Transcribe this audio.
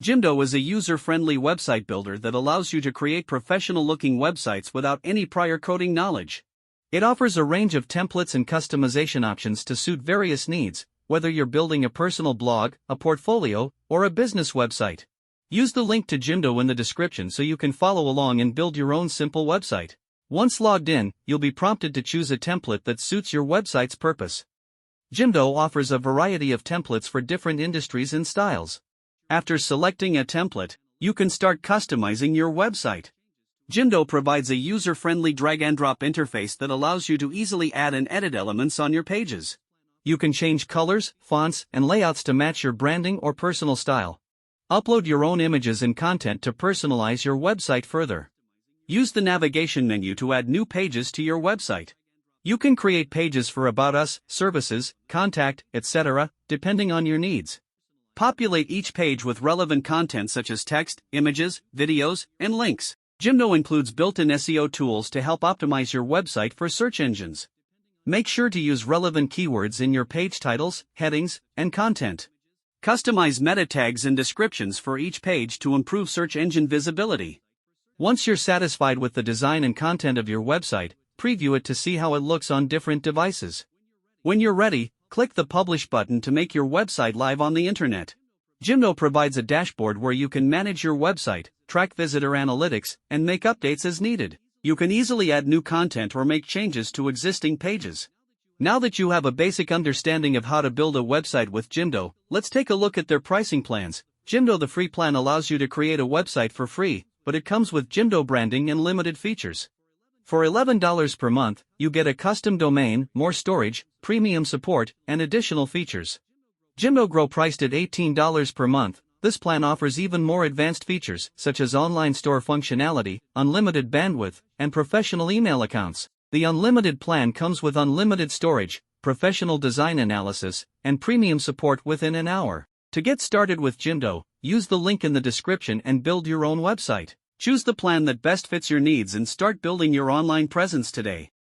Jimdo is a user-friendly website builder that allows you to create professional-looking websites without any prior coding knowledge. It offers a range of templates and customization options to suit various needs, whether you're building a personal blog, a portfolio, or a business website. Use the link to Jimdo in the description so you can follow along and build your own simple website. Once logged in, you'll be prompted to choose a template that suits your website's purpose. Jimdo offers a variety of templates for different industries and styles. After selecting a template, you can start customizing your website. Jimdo provides a user-friendly drag-and-drop interface that allows you to easily add and edit elements on your pages. You can change colors, fonts, and layouts to match your branding or personal style. Upload your own images and content to personalize your website further. Use the navigation menu to add new pages to your website. You can create pages for About Us, services, contact, etc., depending on your needs. Populate each page with relevant content such as text, images, videos, and links. Jimdo includes built-in SEO tools to help optimize your website for search engines. Make sure to use relevant keywords in your page titles, headings, and content. Customize meta tags and descriptions for each page to improve search engine visibility. Once you're satisfied with the design and content of your website, preview it to see how it looks on different devices. When you're ready, click the Publish button to make your website live on the internet. Jimdo provides a dashboard where you can manage your website, track visitor analytics, and make updates as needed. You can easily add new content or make changes to existing pages. Now that you have a basic understanding of how to build a website with Jimdo, let's take a look at their pricing plans. Jimdo, the free plan, allows you to create a website for free, but it comes with Jimdo branding and limited features. For $11 per month, you get a custom domain, more storage, premium support, and additional features. Jimdo Grow, priced at $18 per month, this plan offers even more advanced features such as online store functionality, unlimited bandwidth, and professional email accounts. The unlimited plan comes with unlimited storage, professional design analysis, and premium support within an hour. To get started with Jimdo, use the link in the description and build your own website. Choose the plan that best fits your needs and start building your online presence today.